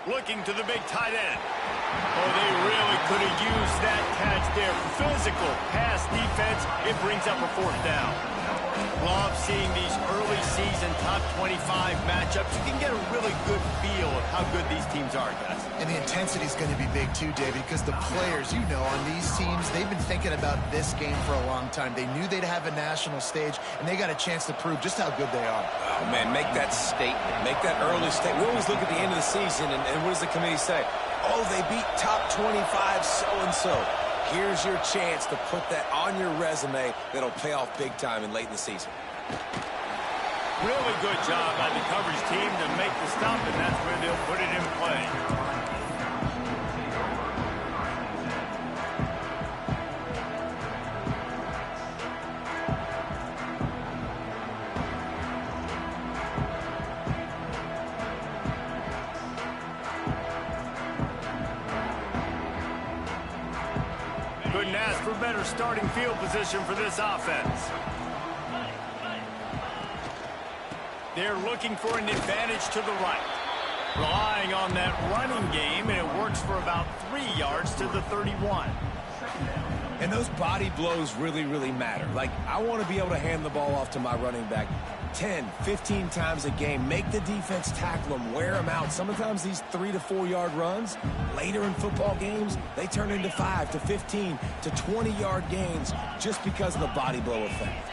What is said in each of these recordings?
Looking to the big tight end. Oh, they really could have used that catch there. Physical pass defense. It brings up a fourth down. Love seeing these early season top 25 matchups. You can get a really good feel of how good these teams are, guys. And the intensity is going to be big too, David, because the players, you know, on these teams, they've been thinking about this game for a long time. They knew they'd have a national stage, and they got a chance to prove just how good they are. Oh, man, make that statement. Make that early statement. We always look at the end of the season, and what does the committee say? Oh, they beat top 25 so-and-so. Here's your chance to put that on your resume that'll pay off big time and late in the season. Really good job by the coverage team to make the stop, and that's where they'll put it in play. Couldn't ask for better starting field position for this offense. They're looking for an advantage to the right. Relying on that running game, and it works for about 3 yards to the 31. And those body blows really, really matter. Like, I want to be able to hand the ball off to my running back 10, 15 times a game. Make the defense tackle them, wear them out. Sometimes these 3 to 4 yard runs, later in football games, they turn into 5 to 15 to 20 yard gains just because of the body blow effect.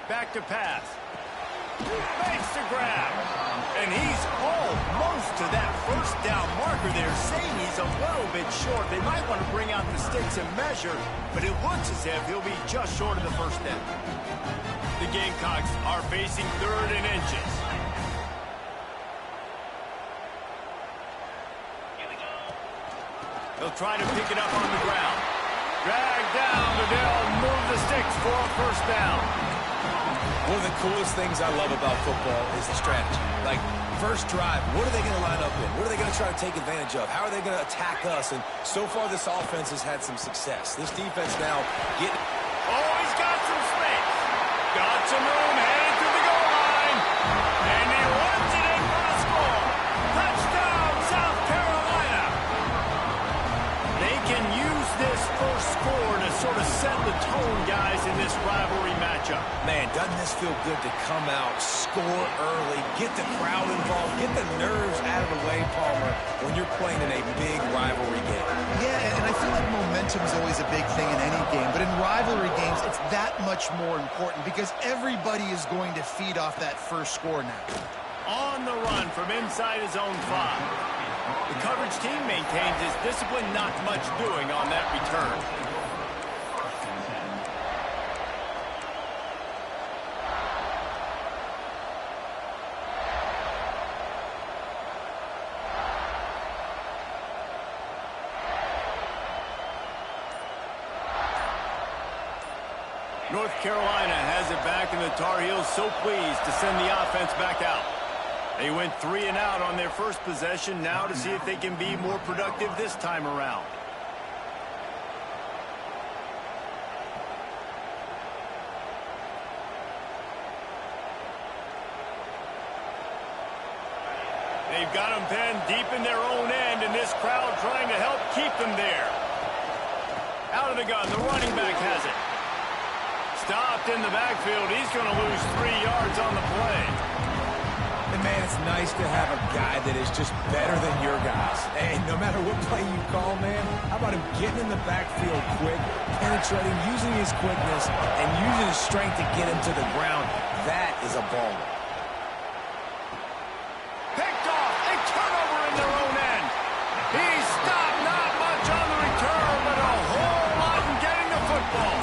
Back to pass. Makes the grab. And he's almost to that first down marker there, saying he's a little bit short. They might want to bring out the sticks and measure, but it looks as if he'll be just short of the first down. The Gamecocks are facing 3rd and inches. They'll try to pick it up on the ground. Drag down, but they'll move the sticks for a first down. One of the coolest things I love about football is the strategy. Like, first drive, what are they going to line up in? What are they going to try to take advantage of? How are they going to attack us? And so far, this offense has had some success. This defense now getting... Oh, he's got some space. Got some room, heading to the goal line. And he runs it in for a score. Touchdown, South Carolina. They can use this first score to sort of set the tone, guys, in this rivalry matchup. Man, doesn't this feel good to come out, score early, get the crowd involved, get the nerves out of the way, Palmer, when you're playing in a big rivalry game. Yeah, and I feel like momentum is always a big thing in any game, but in rivalry games, it's that much more important because everybody is going to feed off that first score now. On the run from inside his own 5. The coverage team maintains his discipline, not much doing on that return. North Carolina has it back, and the Tar Heels so pleased to send the offense back out. They went 3 and out on their first possession, now to see if they can be more productive this time around. They've got them pinned deep in their own end, and this crowd trying to help keep them there. Out of the gun, the running back has it. Stopped in the backfield. He's going to lose 3 yards on the play. And, man, it's nice to have a guy that is just better than your guys. And no matter what play you call, man, how about him getting in the backfield quick, penetrating, using his quickness, and using his strength to get him to the ground. That is a baller. Picked off. A turnover in their own end. He stopped. Not much on the return, but a whole lot in getting the football.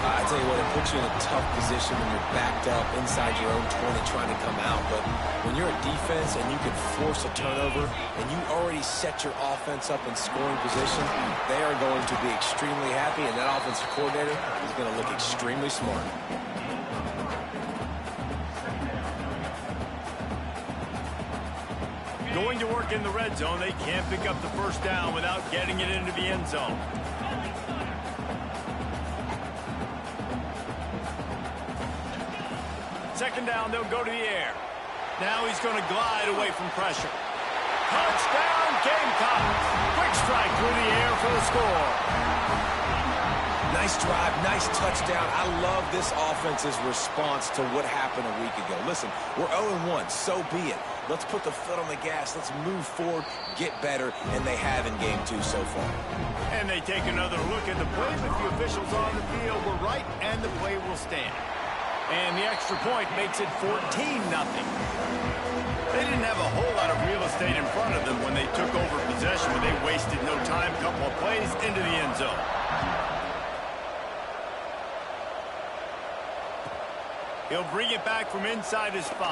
I tell you what, it puts you in a tough position when you're backed up inside your own 20 trying to come out. But when you're a defense and you can force a turnover and you already set your offense up in scoring position, they are going to be extremely happy, and that offensive coordinator is going to look extremely smart. Going to work in the red zone. They can't pick up the first down without getting it into the end zone. Second down, they'll go to the air. Now he's going to glide away from pressure. Touchdown, Gamecocks. Quick strike through the air for the score. Nice drive, nice touchdown. I love this offense's response to what happened a week ago. Listen, we're 0-1, so be it. Let's put the foot on the gas. Let's move forward, get better, and they have in Game 2 so far. And they take another look at the play, but the officials on the field were right, and the play will stand. And the extra point makes it 14-0. They didn't have a whole lot of real estate in front of them when they took over possession, but they wasted no time. Couple of plays into the end zone. He'll bring it back from inside his 5.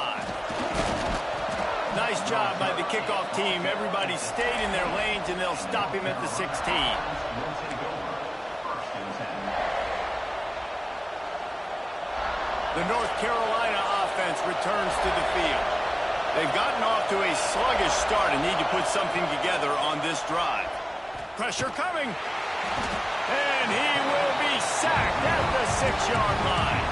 Nice job by the kickoff team. Everybody stayed in their lanes, and they'll stop him at the 16. The North Carolina offense returns to the field. They've gotten off to a sluggish start and need to put something together on this drive. Pressure coming. And he will be sacked at the 6-yard line.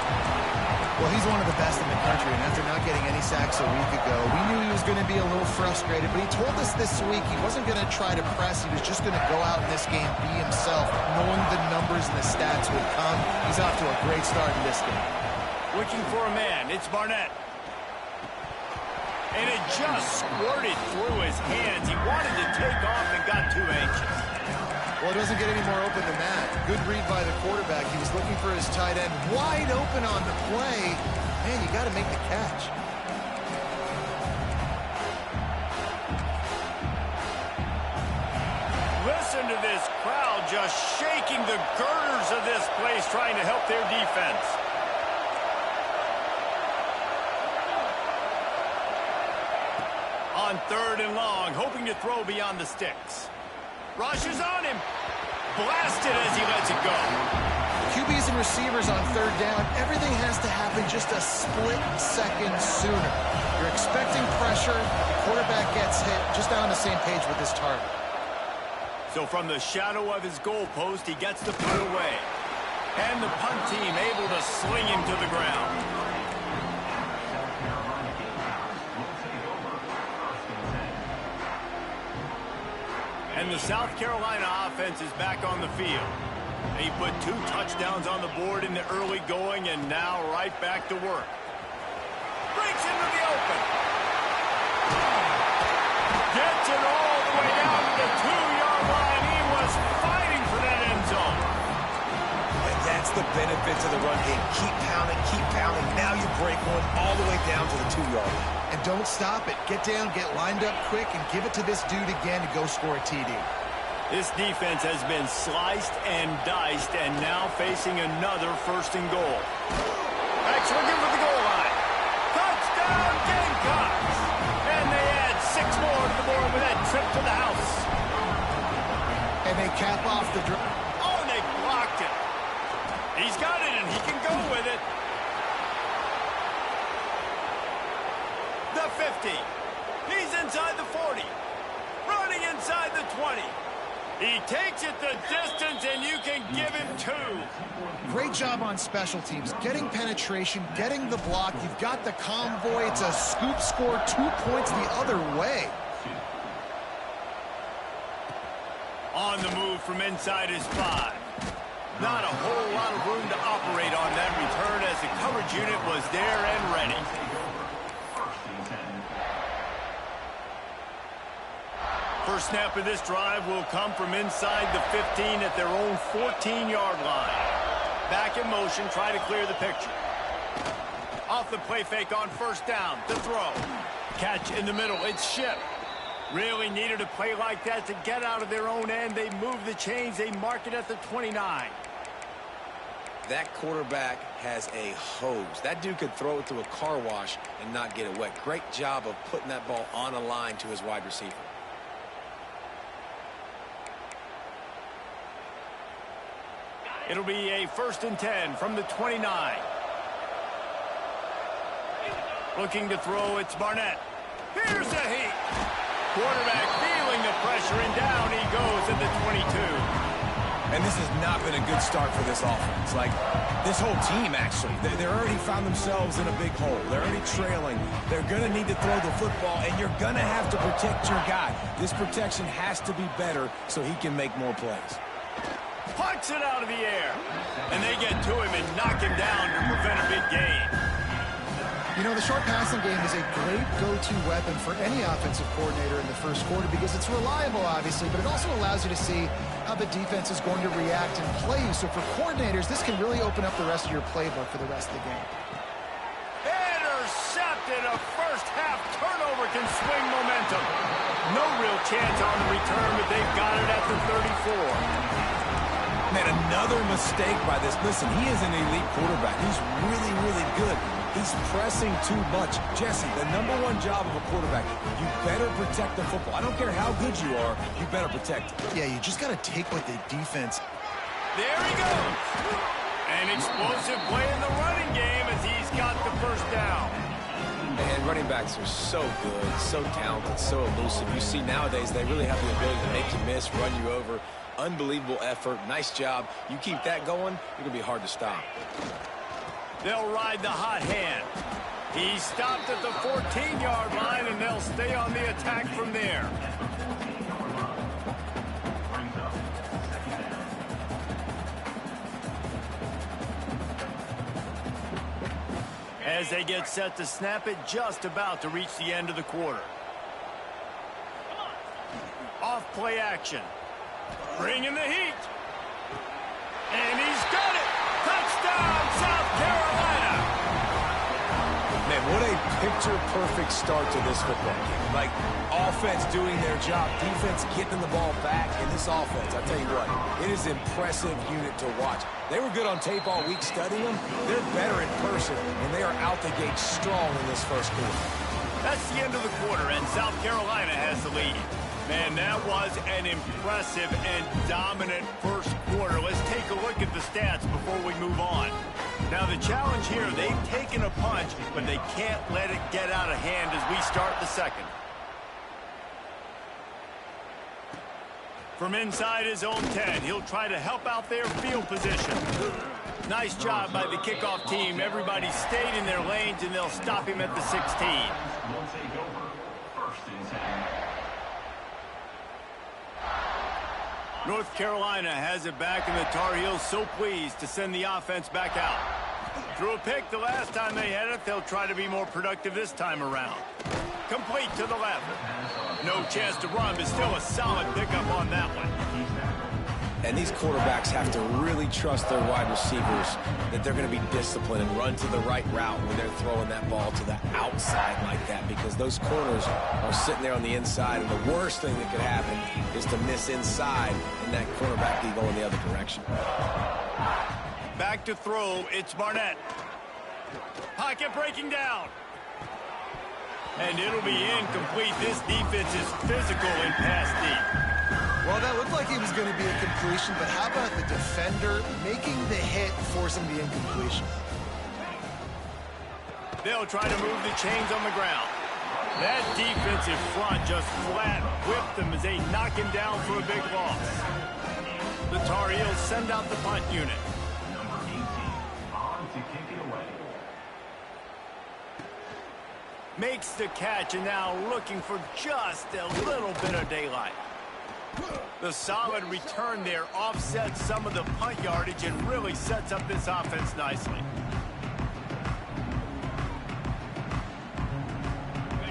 Well, he's one of the best in the country, and after not getting any sacks a week ago, we knew he was going to be a little frustrated, but he told us this week he wasn't going to try to press. He was just going to go out in this game, be himself, knowing the numbers and the stats would come. He's off to a great start in this game. Looking for a man. It's Barnett. And it just squirted through his hands. He wanted to take off and got too anxious. Well, it doesn't get any more open than that. Good read by the quarterback. He was looking for his tight end wide open on the play. Man, you got to make the catch. Listen to this crowd just shaking the girders of this place, trying to help their defense. On 3rd and long, hoping to throw beyond the sticks. Rushes on him. Blasted as he lets it go. QBs and receivers on 3rd down. Everything has to happen just a split second sooner. You're expecting pressure. The quarterback gets hit. Just not on the same page with his target. So from the shadow of his goalpost, he gets the punt away. And the punt team able to sling him to the ground. And the South Carolina offense is back on the field. They put 2 touchdowns on the board in the early going, and now right back to work. Breaks into the open. Gets it all the way down to the 2-yard line. He was fighting for that end zone. And that's the benefit to the run game. Keep pounding, keep pounding. Now you break one all the way down to the 2-yard line. And don't stop it. Get down, get lined up quick, and give it to this dude again to go score a TD. This defense has been sliced and diced, and now facing another 1st and goal. Backs looking for the goal line. Touchdown, Gamecocks! And they add 6 more to the board with that trip to the house. And they cap off the drive. Oh, and they blocked it. He's got it, and he can go with it. The 50. He's inside the 40. Running inside the 20. He takes it the distance, and you can give him 2. Great job on special teams. Getting penetration, getting the block. You've got the convoy. It's a scoop score, 2 points the other way. On the move from inside his 5. Not a whole lot of room to operate on that return as the coverage unit was there and ready. First snap of this drive will come from inside the 15 at their own 14-yard line. Back in motion, try to clear the picture. Off the play fake on 1st down, the throw. Catch in the middle, it's Ship. Really needed a play like that to get out of their own end. They move the chains, they mark it at the 29. That quarterback has a hose. That dude could throw it through a car wash and not get it wet. Great job of putting that ball on a line to his wide receiver. It'll be a 1st and 10 from the 29. Looking to throw, it's Barnett. Here's a heat. Quarterback feeling the pressure, and down he goes at the 22. And this has not been a good start for this offense. Like, this whole team, actually. They're already found themselves in a big hole. They're already trailing. They're going to need to throw the football, and you're going to have to protect your guy. This protection has to be better so he can make more plays. Punts it out of the air. And they get to him and knock him down to prevent a big gain. You know, the short passing game is a great go-to weapon for any offensive coordinator in the first quarter because it's reliable, obviously, but it also allows you to see how the defense is going to react and play you. So for coordinators, this can really open up the rest of your playbook for the rest of the game. Intercepted. A first-half turnover can swing momentum. No real chance on the return, but they've got it at the 34. Man, another mistake by this. Listen, he is an elite quarterback. He's really, really good. He's pressing too much. Jesse, the #1 job of a quarterback, you better protect the football. I don't care how good you are, you better protect it. Yeah, you just got to take what the defense. There he goes. An explosive play in the running game as he's got the first down. And running backs are so good, so talented, so elusive. You see nowadays they really have the ability to make you miss, run you over. Unbelievable effort. Nice job. You keep that going, you're going to be hard to stop. They'll ride the hot hand. He stopped at the 14-yard line, and they'll stay on the attack from there. As they get set to snap it, just about to reach the end of the quarter. Off play action. Bringing the heat. And he's got it. Touchdown, South Carolina. Man, what a picture-perfect start to this football game. Like, offense doing their job, defense getting the ball back, and this offense, I tell you what, it is an impressive unit to watch. They were good on tape all week studying them. They're better in person, and they are out the gate strong in this first quarter. That's the end of the quarter, and South Carolina has the lead. Man, that was an impressive and dominant first quarter. Let's take a look at the stats before we move on. Now, the challenge here, they've taken a punch, but they can't let it get out of hand as we start the second. From inside his own 10, he'll try to help out their field position. Nice job by the kickoff team. Everybody stayed in their lanes, and they'll stop him at the 16. North Carolina has it back, and the Tar Heels so pleased to send the offense back out. Threw a pick the last time they had it. They'll try to be more productive this time around. Complete to the left. No chance to run, but still a solid pickup on that one. And these quarterbacks have to really trust their wide receivers that they're going to be disciplined and run to the right route when they're throwing that ball to the outside like that, because those corners are sitting there on the inside, and the worst thing that could happen is to miss inside and that cornerback be going the other direction. Back to throw, it's Barnett. Pocket breaking down. And it'll be incomplete. This defense is physical in pass deep. Well, that looked like it was going to be a completion, but how about the defender making the hit, forcing the incompletion? They'll try to move the chains on the ground. That defensive front just flat whipped them as they knock him down for a big loss. The Tar Heels send out the punt unit. Number 18, on to kick it away. Makes the catch, and now looking for just a little bit of daylight. The solid return there offsets some of the punt yardage and really sets up this offense nicely.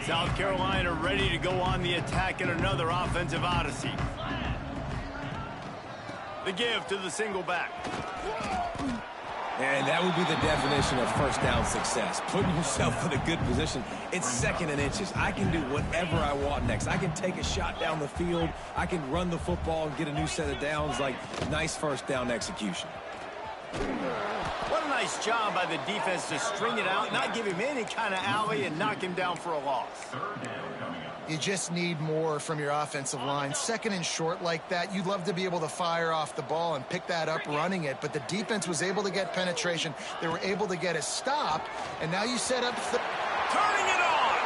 South Carolina ready to go on the attack in another offensive odyssey. The give to the single back. And that would be the definition of first down success. Putting yourself in a good position. It's 2nd and inches. I can do whatever I want next. I can take a shot down the field. I can run the football and get a new set of downs. Like, nice first down execution. What a nice job by the defense to string it out, not give him any kind of alley, and knock him down for a loss. Third down coming up. You just need more from your offensive line. 2nd and short like that, you'd love to be able to fire off the ball and pick that up running it, but the defense was able to get penetration. They were able to get a stop, and now you set up... Turning it on!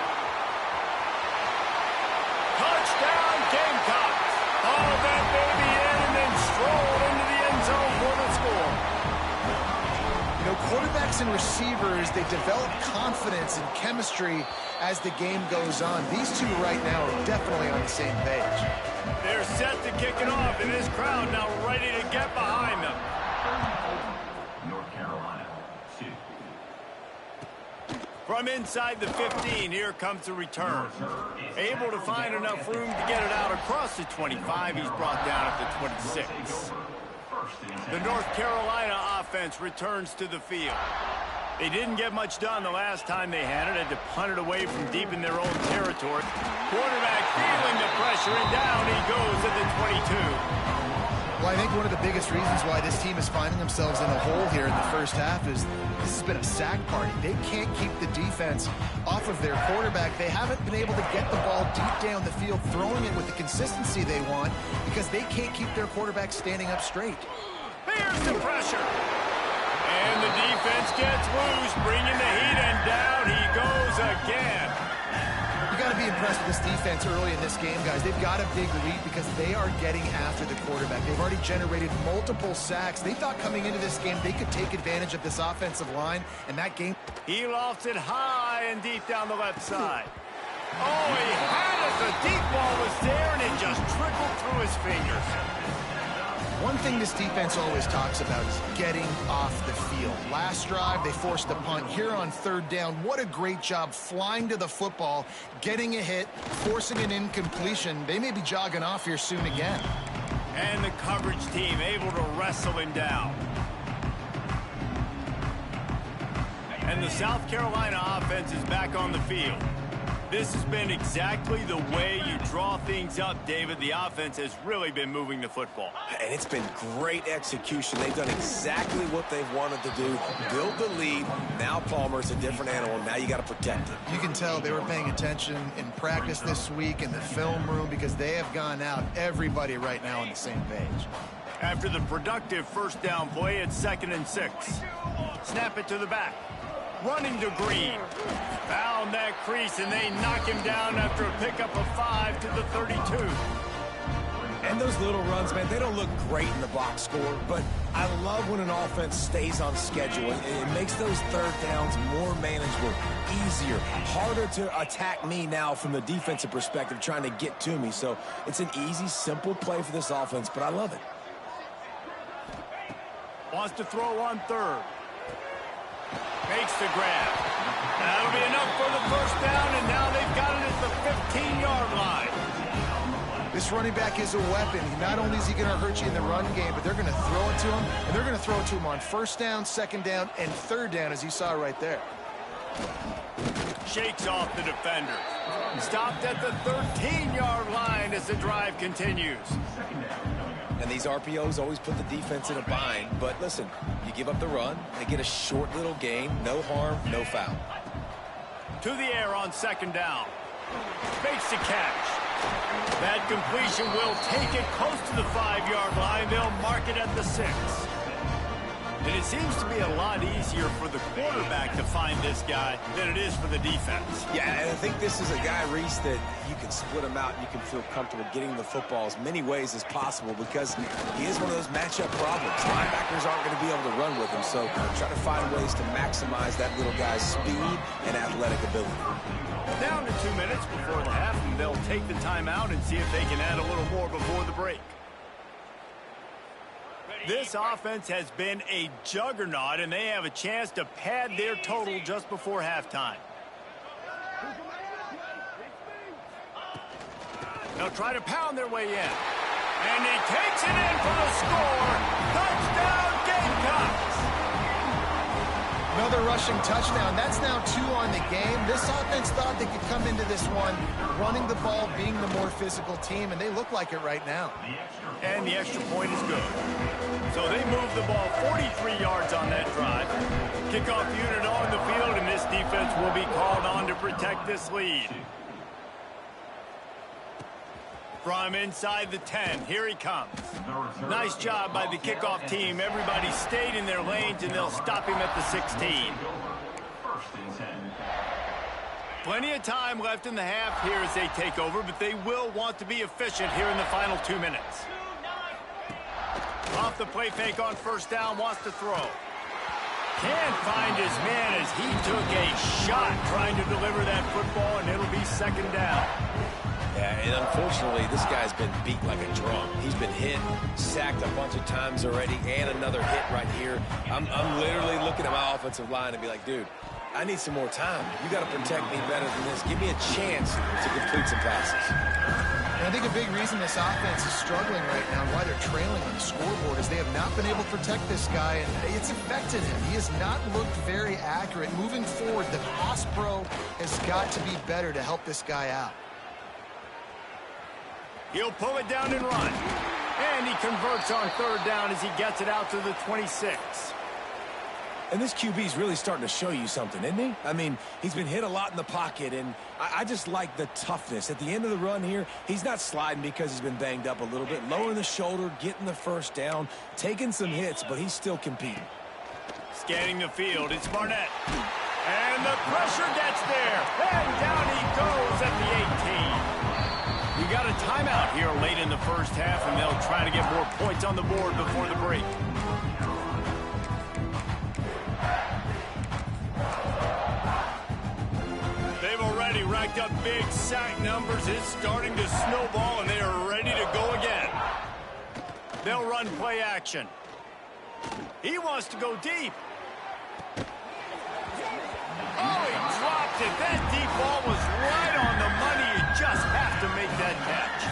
Touchdown, Gamecocks! Hauled that baby in and then strolled into the quarterbacks and receivers, they develop confidence and chemistry as the game goes on. These two right now are definitely on the same page. They're set to kick it off, and this crowd now ready to get behind them. North Carolina, 2. From inside the 15, here comes the return. Able to find enough room to get it out across the 25. He's brought down at the 26. The North Carolina offense returns to the field. They didn't get much done the last time they had it. Had to punt it away from deep in their own territory. Quarterback feeling the pressure, and down he goes at the 22. Well, I think one of the biggest reasons why this team is finding themselves in a hole here in the first half is this has been a sack party. They can't keep the defense off of their quarterback. They haven't been able to get the ball deep down the field, throwing it with the consistency they want because they can't keep their quarterback standing up straight. Here's the pressure. And the defense gets loose, bringing the heat, and down he goes again. You got to be impressed with this defense early in this game, guys. They've got a big lead because they are getting after the quarterback. They've already generated multiple sacks. They thought coming into this game they could take advantage of this offensive line, and that game... He lofts it high and deep down the left side. Oh, he had it. The deep ball was there, and it just trickled through his fingers. One thing this defense always talks about is getting off the field. Last drive, they forced a punt. Here on third down, what a great job flying to the football, getting a hit, forcing an incompletion. They may be jogging off here soon again. And the coverage team able to wrestle him down. And the South Carolina offense is back on the field. This has been exactly the way you draw things up, David. The offense has really been moving the football. And it's been great execution. They've done exactly what they've wanted to do. Build the lead. Now Palmer's a different animal. Now you got to protect it. You can tell they were paying attention in practice this week in the film room because they have gone out, everybody right now on the same page. After the productive first down play, it's 2nd and 6. Snap it to the back. Running to Green. Found that crease, and they knock him down after a pickup of 5 to the 32. And those little runs, man, they don't look great in the box score, but I love when an offense stays on schedule. It makes those third downs more manageable, easier, harder to attack me now from the defensive perspective, trying to get to me. So it's an easy, simple play for this offense, but I love it. Wants to throw on third. Makes the grab. That'll be enough for the first down, and now they've got it at the 15-yard line. This running back is a weapon. Not only is he going to hurt you in the run game, but they're going to throw it to him, and they're going to throw it to him on first down, second down, and third down, as you saw right there. Shakes off the defender. Stopped at the 13-yard line as the drive continues. And these RPOs always put the defense in a bind. But listen, you give up the run, they get a short little gain, no harm, no foul. To the air on second down. Makes the catch. That completion will take it close to the 5-yard line. They'll mark it at the 6. And it seems to be a lot easier for the quarterback to find this guy than it is for the defense. Yeah, and I think this is a guy, Reese, that you can split him out and you can feel comfortable getting the football as many ways as possible because he is one of those matchup problems. Linebackers aren't going to be able to run with him, so try to find ways to maximize that little guy's speed and athletic ability. Down to 2 minutes before the half, and they'll take the timeout and see if they can add a little more before the break. This offense has been a juggernaut, and they have a chance to pad their total just before halftime. They'll try to pound their way in. And he takes it in for the score. Touchdown, Gamecocks! Another rushing touchdown. That's now 2 on the game. This offense thought they could come into this one running the ball, being the more physical team, and they look like it right now. And the extra point is good. So they move the ball 43 yards on that drive. Kickoff unit on the field, and this defense will be called on to protect this lead. From inside the 10, here he comes. Nice job by the kickoff team. Everybody stayed in their lanes, and they'll stop him at the 16. Plenty of time left in the half here as they take over, but they will want to be efficient here in the final 2 minutes. Off the play fake on first down, wants to throw. Can't find his man as he took a shot trying to deliver that football, and it'll be second down. Yeah, and unfortunately, this guy's been beat like a drum. He's been hit, sacked a bunch of times already, and another hit right here. I'm literally looking at my offensive line and be like, dude, I need some more time. You got to protect me better than this. Give me a chance to complete some passes. And I think a big reason this offense is struggling right now and why they're trailing on the scoreboard is they have not been able to protect this guy, and it's affected him. He has not looked very accurate. Moving forward, the pass pro has got to be better to help this guy out. He'll pull it down and run. And he converts on third down as he gets it out to the 26. And this QB's really starting to show you something, isn't he? I mean, he's been hit a lot in the pocket, and I just like the toughness. At the end of the run here, he's not sliding because he's been banged up a little bit. Lowering the shoulder, getting the first down, taking some hits, but he's still competing. Scanning the field, it's Barnett. And the pressure gets there. And down he goes at the 18. We got a timeout here late in the first half, and they'll try to get more points on the board before the break. They've already racked up big sack numbers. It's starting to snowball, and they are ready to go again. They'll run play action. He wants to go deep. Oh, he dropped it. That deep ball was right on the money. You just have to make that catch.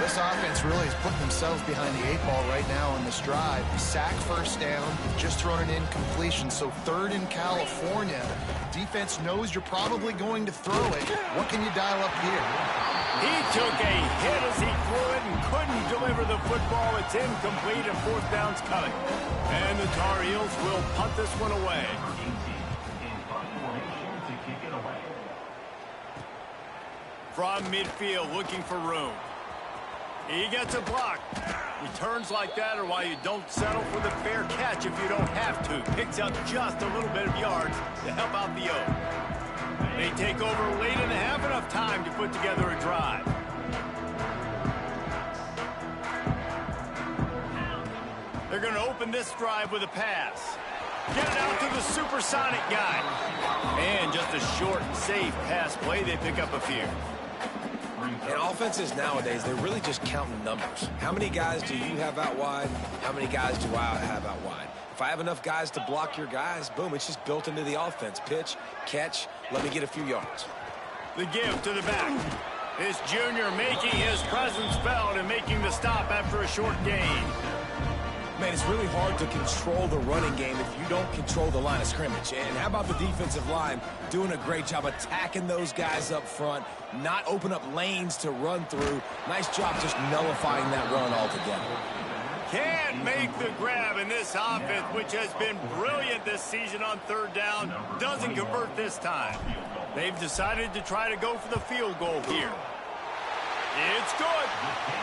This offense really is putting themselves behind the 8 ball right now on this drive. Sack first down, just thrown an incompletion, so third in California. Defense knows you're probably going to throw it. What can you dial up here? He took a hit as he threw it and couldn't deliver the football. It's incomplete, and fourth down's coming. And the Tar Heels will punt this one away. From midfield, looking for room. He gets a block. Returns like that are why you don't settle for the fair catch if you don't have to. Picks up just a little bit of yards to help out the O. They take over late and have enough time to put together a drive. They're going to open this drive with a pass. Get it out to the supersonic guy. And just a short, safe pass play. They pick up a few. And offenses nowadays, they're really just counting numbers. How many guys do you have out wide? How many guys do I have out wide? If I have enough guys to block your guys, boom, it's just built into the offense. Pitch, catch, let me get a few yards. The give to the back. This junior making his presence felt and making the stop after a short gain. Man, it's really hard to control the running game if you don't control the line of scrimmage. And how about the defensive line doing a great job attacking those guys up front, not open up lanes to run through. Nice job just nullifying that run altogether. Can't make the grab in this offense, which has been brilliant this season on third down. Doesn't convert this time. They've decided to try to go for the field goal here. It's good.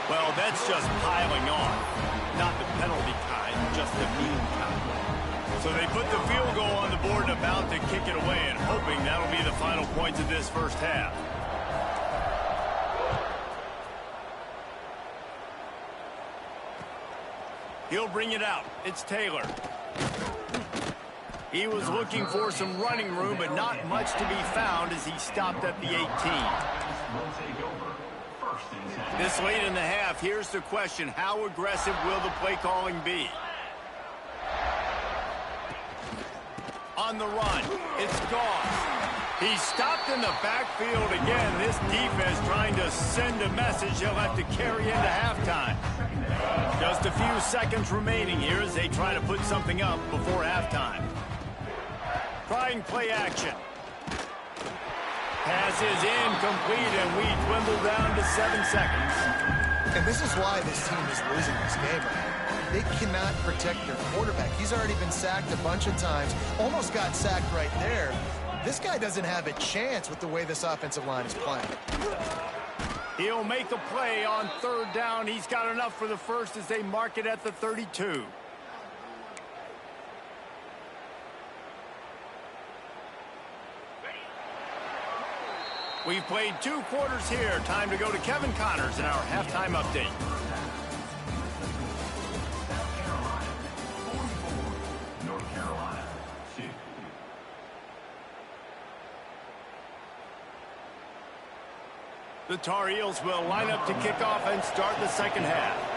Well, that's just piling on. Not the penalty kind, just the mean kind. So they put the field goal on the board and about to kick it away, and hoping that'll be the final points of this first half. He'll bring it out. It's Taylor. He was looking for some running room, but not much to be found as he stopped at the 18. This late in the half, here's the question. How aggressive will the play calling be? On the run, it's Goss. He's stopped in the backfield again. This defense trying to send a message they'll have to carry into halftime. Just a few seconds remaining here as they try to put something up before halftime. Trying play action. Pass is incomplete, and we dwindle down to 7 seconds. And this is why this team is losing this game right now. They cannot protect their quarterback. He's already been sacked a bunch of times. Almost got sacked right there. This guy doesn't have a chance with the way this offensive line is playing. He'll make a play on third down. He's got enough for the first as they mark it at the 32. We've played 2 quarters here. Time to go to Kevin Connors in our halftime update. North Carolina, The Tar Heels will line up to kick off and start the second half.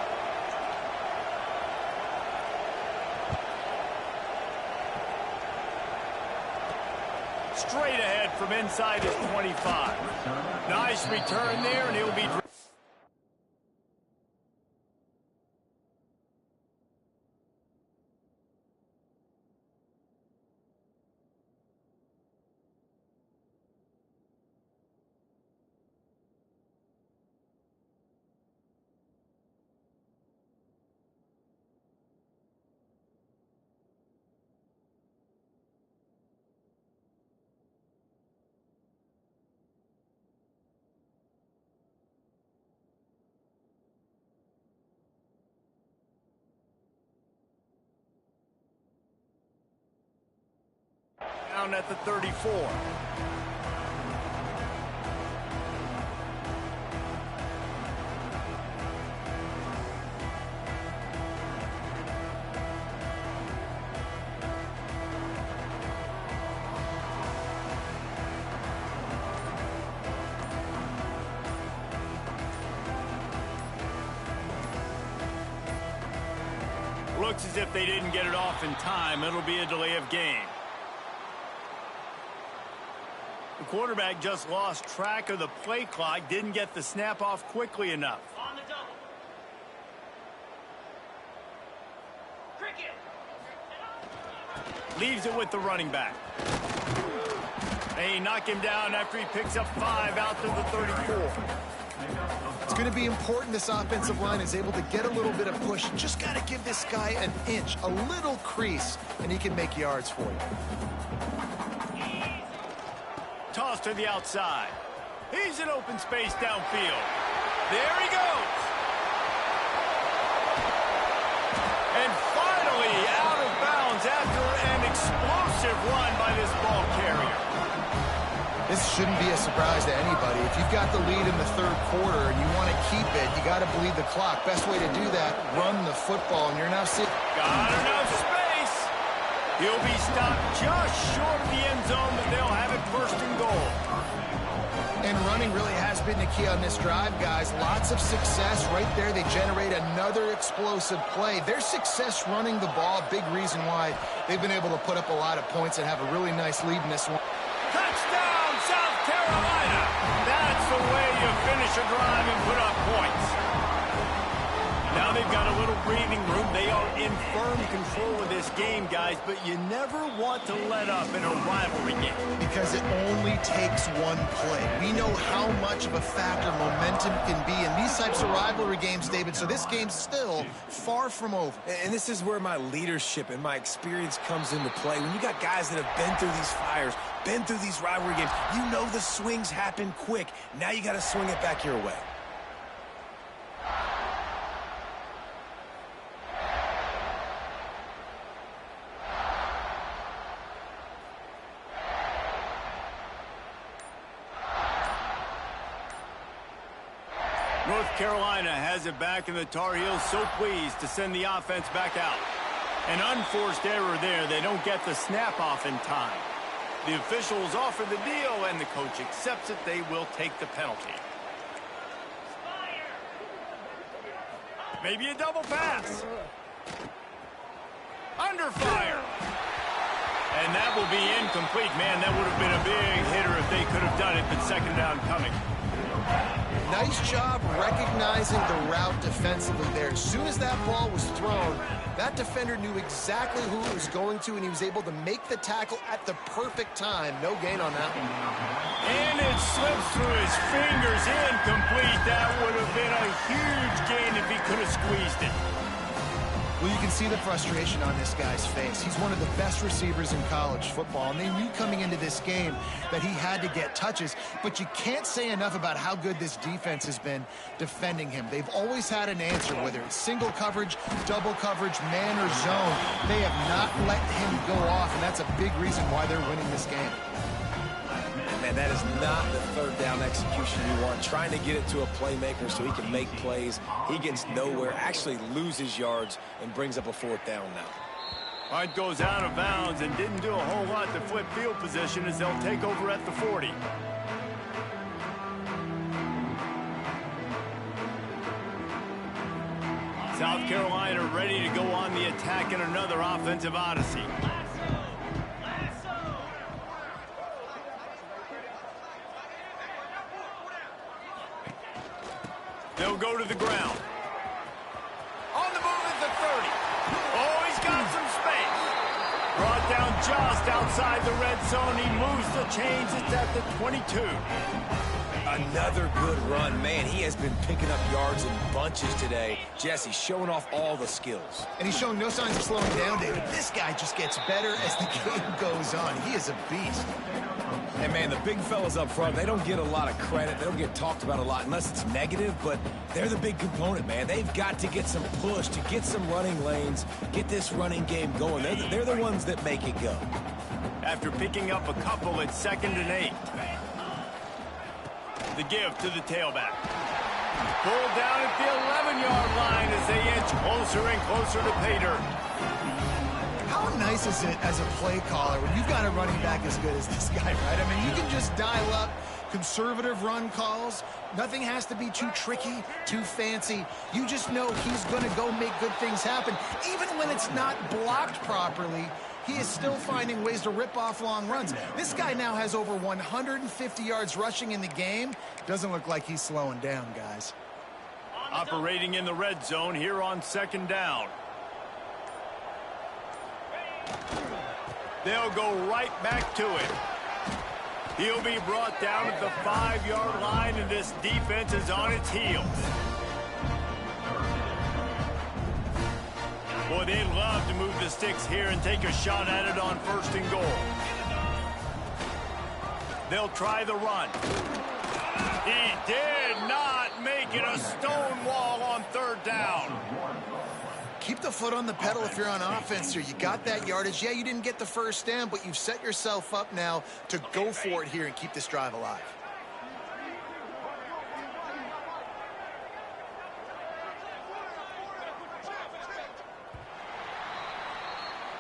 Straight ahead from inside his 25. Nice return there, and he'll be... Down at the 34. Looks as if they didn't get it off in time. It'll be a delay of game. The quarterback just lost track of the play clock, didn't get the snap off quickly enough. On the double. Cricket. Leaves it with the running back. They knock him down after he picks up 5 out to the 34. It's going to be important this offensive line is able to get a little bit of push. Just got to give this guy an inch, a little crease, and he can make yards for you. Toss to the outside. He's in open space downfield. There he goes. And finally out of bounds after an explosive run by this ball carrier. This shouldn't be a surprise to anybody. If you've got the lead in the third quarter and you want to keep it, you got to bleed the clock. Best way to do that, run the football, and you're now sitting. Got enough space. He'll be stopped just short of the end zone, but they'll have it first and goal. And running really has been the key on this drive, guys. Lots of success right there. They generate another explosive play. Their success running the ball, big reason why they've been able to put up a lot of points and have a really nice lead in this one. Touchdown, South Carolina. That's the way you finish a drive and put up points. Now they've got a little breathing room. They are in firm control of this game, guys, but you never want to let up in a rivalry game. Because it only takes one play. We know how much of a factor momentum can be in these types of rivalry games, David, so this game's still far from over. And this is where my leadership and my experience comes into play. When you got guys that have been through these fires, been through these rivalry games, you know the swings happen quick. Now you got to swing it back your way. North Carolina has it back, and the Tar Heels so pleased to send the offense back out. An unforced error there. They don't get the snap off in time. The officials offer the deal, and the coach accepts it. They will take the penalty. Maybe a double pass. Under fire. And that will be incomplete. Man, that would have been a big hitter if they could have done it, but second down coming. Nice job recognizing the route defensively there. As soon as that ball was thrown, that defender knew exactly who it was going to, and he was able to make the tackle at the perfect time. No gain on that one. And it slips through his fingers, incomplete. That would have been a huge gain if he could have squeezed it. Well, you can see the frustration on this guy's face. He's one of the best receivers in college football, and they knew coming into this game that he had to get touches, but you can't say enough about how good this defense has been defending him. They've always had an answer, whether it's single coverage, double coverage, man, or zone. They have not let him go off, and that's a big reason why they're winning this game. Man, that is not the third down execution you want. Trying to get it to a playmaker so he can make plays. He gets nowhere, actually loses yards, and brings up a fourth down now. Punt goes out of bounds and didn't do a whole lot to flip field position as they'll take over at the 40. South Carolina ready to go on the attack in another offensive odyssey. They'll go to the ground. On the move at the 30. Oh, he's got some space. Brought down just outside the red zone. He moves the chains. It's at the 22. Another good run. Man, he has been picking up yards in bunches today. Jesse showing off all the skills. And he's showing no signs of slowing down, David. This guy just gets better as the game goes on. He is a beast. And, man, the big fellas up front, they don't get a lot of credit. They don't get talked about a lot unless it's negative, but they're the big component, man. They've got to get some push, to get some running lanes, get this running game going. They're the ones that make it go. After picking up a couple, it's 2nd and 8. The give to the tailback. Pulled down at the 11-yard line as they inch closer and closer to pay dirt. How nice is it as a play caller when you've got a running back as good as this guy, right? I mean, you can just dial up conservative run calls. Nothing has to be too tricky, too fancy. You just know he's going to go make good things happen. Even when it's not blocked properly, he is still finding ways to rip off long runs. This guy now has over 150 yards rushing in the game. Doesn't look like he's slowing down, guys. Operating in the red zone here on 2nd down. They'll go right back to it. He'll be brought down at the 5-yard line, and this defense is on its heels. Boy, they'd love to move the sticks here and take a shot at it on 1st and goal. They'll try the run. He did not make it. A stone wall on 3rd down. Keep the foot on the pedal if you're on offense here. You got that yardage. Yeah, you didn't get the first down, but you've set yourself up now to go for it here and keep this drive alive.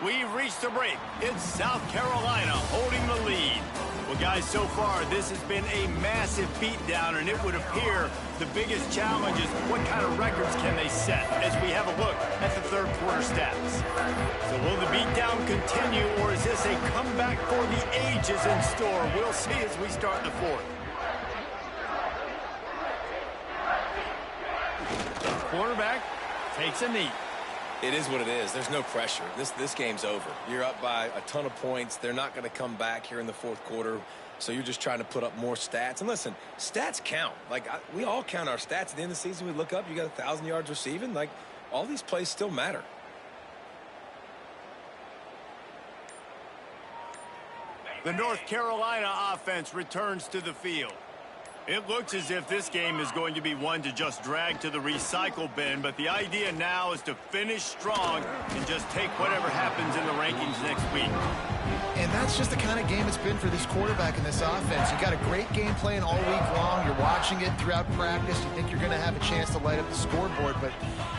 We've reached the break. It's South Carolina holding the lead. Well, guys, so far, this has been a massive beatdown, and it would appear the biggest challenge is what kind of records can they set as we have a look at the 3rd quarter stats. So will the beatdown continue, or is this a comeback for the ages in store? We'll see as we start the 4th. Quarterback takes a knee. It is what it is. There's no pressure. This game's over. You're up by a ton of points. They're not going to come back here in the 4th quarter, so you're just trying to put up more stats. And listen, stats count. Like, we all count our stats. At the end of the season, we look up, you got 1,000 yards receiving. Like, all these plays still matter. The North Carolina offense returns to the field. It looks as if this game is going to be one to just drag to the recycle bin, but the idea now is to finish strong and just take whatever happens in the rankings next week. And that's just the kind of game it's been for this quarterback in this offense. You got a great game plan all week long. You're watching it throughout practice. You think you're going to have a chance to light up the scoreboard, but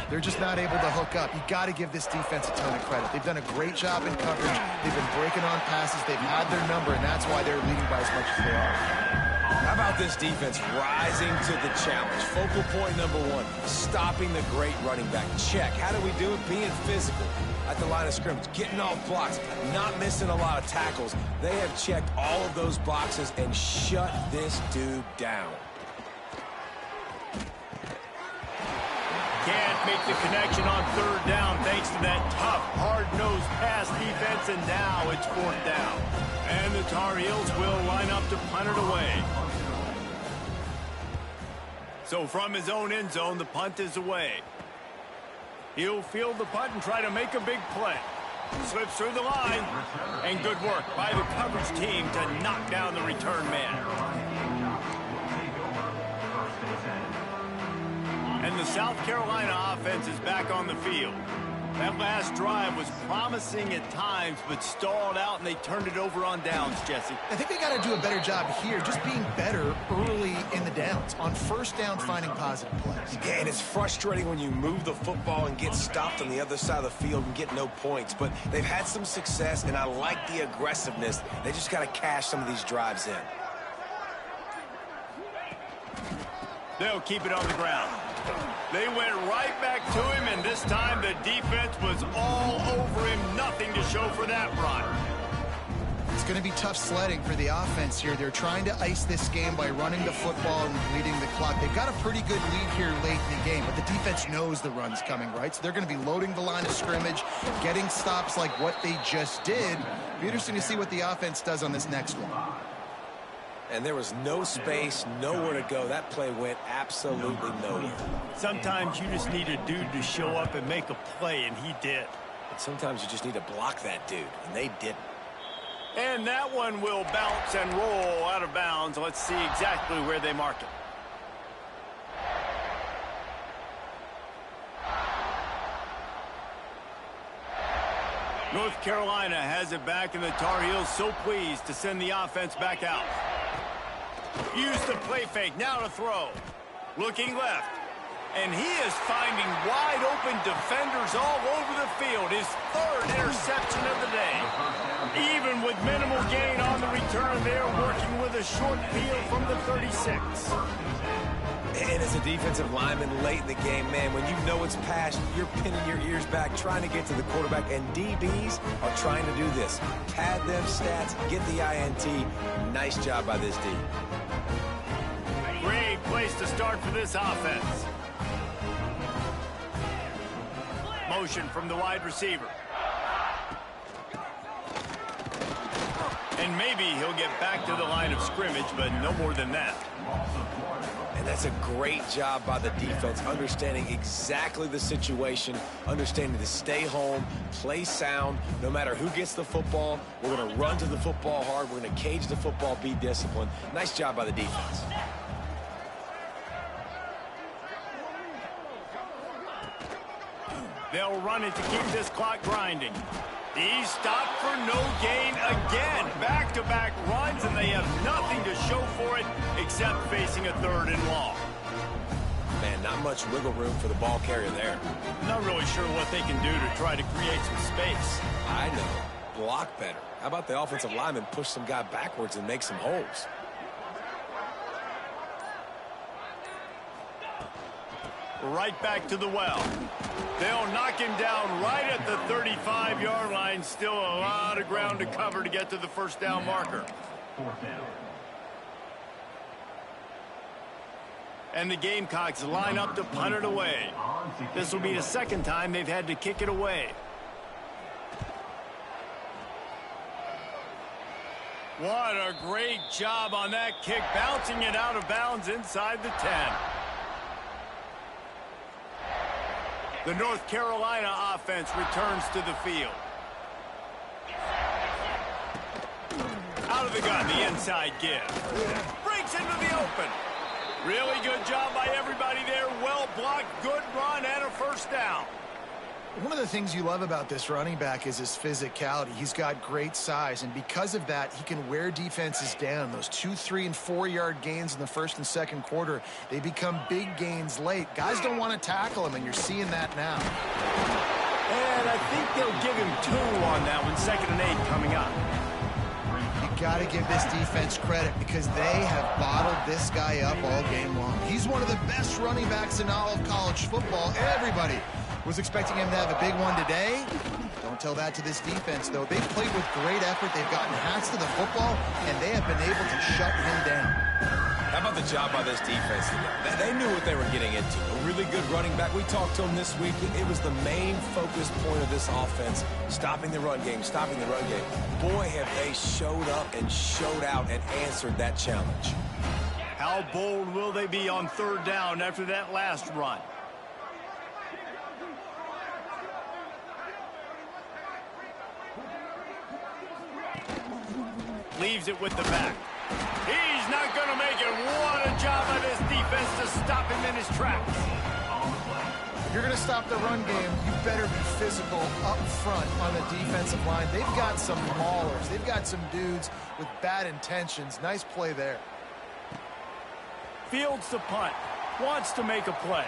they're just not able to hook up. You got to give this defense a ton of credit. They've done a great job in coverage. They've been breaking on passes. They've had their number, and that's why they're leading by as much as they are. How about this defense rising to the challenge? Focal point number 1, stopping the great running back. Check. How do we do it? Being physical at the line of scrimmage, getting off blocks, not missing a lot of tackles. They have checked all of those boxes and shut this dude down. Can't make the connection on 3rd down thanks to that tough, hard-nosed pass defense, and now it's 4th down. And the Tar Heels will line up to punt it away. So from his own end zone, the punt is away. He'll field the punt and try to make a big play. Slips through the line, and good work by the coverage team to knock down the return man. And the South Carolina offense is back on the field. That last drive was promising at times, but stalled out, and they turned it over on downs, Jesse. I think they got to do a better job here, just being better early in the downs. On 1st down, finding positive plays. Yeah, and it's frustrating when you move the football and get stopped on the other side of the field and get no points. But they've had some success, and I like the aggressiveness. They just got to cash some of these drives in. They'll keep it on the ground. They went right back to him, and this time the defense was all over him. Nothing to show for that run. It's going to be tough sledding for the offense here. They're trying to ice this game by running the football and bleeding the clock. They've got a pretty good lead here late in the game, but the defense knows the run's coming, right? So they're going to be loading the line of scrimmage, getting stops like what they just did. It'll be interesting to see what the offense does on this next one. And there was no space, nowhere to go. That play went absolutely nowhere. Sometimes you just need a dude to show up and make a play, and he did. And sometimes you just need to block that dude, and they didn't. And that one will bounce and roll out of bounds. Let's see exactly where they mark it. North Carolina has it back, and the Tar Heels so pleased to send the offense back out. Use the play fake, now to throw. Looking left. And he is finding wide open defenders all over the field. His third interception of the day. Even with minimal gain on the return, they're working with a short field from the 36. And as a defensive lineman late in the game, man, when you know it's past, you're pinning your ears back, trying to get to the quarterback, and DBs are trying to do this. Pad them stats, get the INT. Nice job by this D. Great place to start for this offense. Motion from the wide receiver. And maybe he'll get back to the line of scrimmage, but no more than that. And that's a great job by the defense, understanding exactly the situation, understanding to stay home, play sound. No matter who gets the football, we're going to run to the football hard. We're going to cage the football, be disciplined. Nice job by the defense. They'll run it to keep this clock grinding. He's stopped for no gain again. Back-to-back runs, and they have nothing to show for it except facing a third and long. Man, not much wiggle room for the ball carrier there. Not really sure what they can do to try to create some space. I know. Block better. How about the offensive lineman push some guy backwards and make some holes? Right back to the well. They'll knock him down right at the 35-yard line. Still a lot of ground to cover to get to the first down marker. Fourth down. And the Gamecocks line up to punt it away. This will be the second time they've had to kick it away. What a great job on that kick, bouncing it out of bounds inside the 10. The North Carolina offense returns to the field. Out of the gun, the inside give. Breaks into the open. Really good job by everybody there. Well blocked, good run, and a first down. One of the things you love about this running back is his physicality. He's got great size, and because of that, he can wear defenses down. Those 2-, 3-, and 4-yard gains in the first and second quarter, they become big gains late. Guys don't want to tackle him, and you're seeing that now. And I think they'll give him 2 on that one, 2nd and 8 coming up. You got to give this defense credit because they have bottled this guy up all game long. He's one of the best running backs in all of college football. Everybody was expecting him to have a big one today. Don't tell that to this defense, though. They've played with great effort. They've gotten hats to the football, and they have been able to shut him down. How about the job by this defense today? They knew what they were getting into. A really good running back. We talked to him this week. It was the main focus point of this offense, stopping the run game, stopping the run game. Boy, have they showed up and showed out and answered that challenge. How bold will they be on 3rd down after that last run? Leaves it with the back. He's not going to make it. What a job by this defense to stop him in his tracks. If you're going to stop the run game, you better be physical up front on the defensive line. They've got some maulers. They've got some dudes with bad intentions. Nice play there. Fields the punt. Wants to make a play.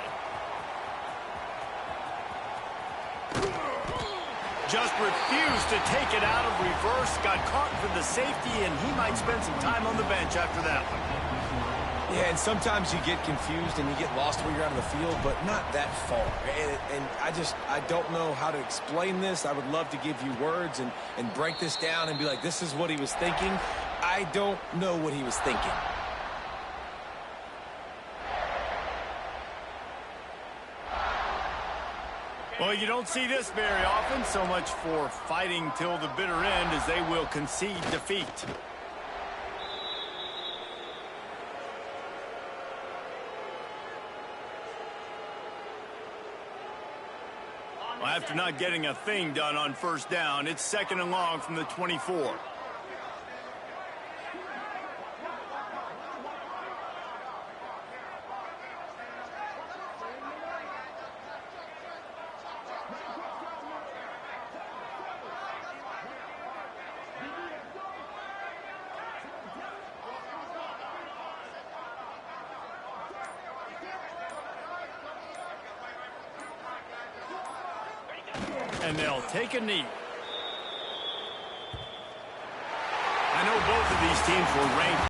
Just refused to take it out of reverse. Got caught for the safety, and he might spend some time on the bench after that one. Yeah, and sometimes you get confused and you get lost where you're out of the field, but not that far. And I don't know how to explain this. I would love to give you words and break this down and be like, this is what he was thinking. I don't know what he was thinking. Well, you don't see this very often. So much for fighting till the bitter end, as they will concede defeat. Well, after not getting a thing done on first down, it's 2nd and long from the 24. And they'll take a knee. I know both of these teams were ranked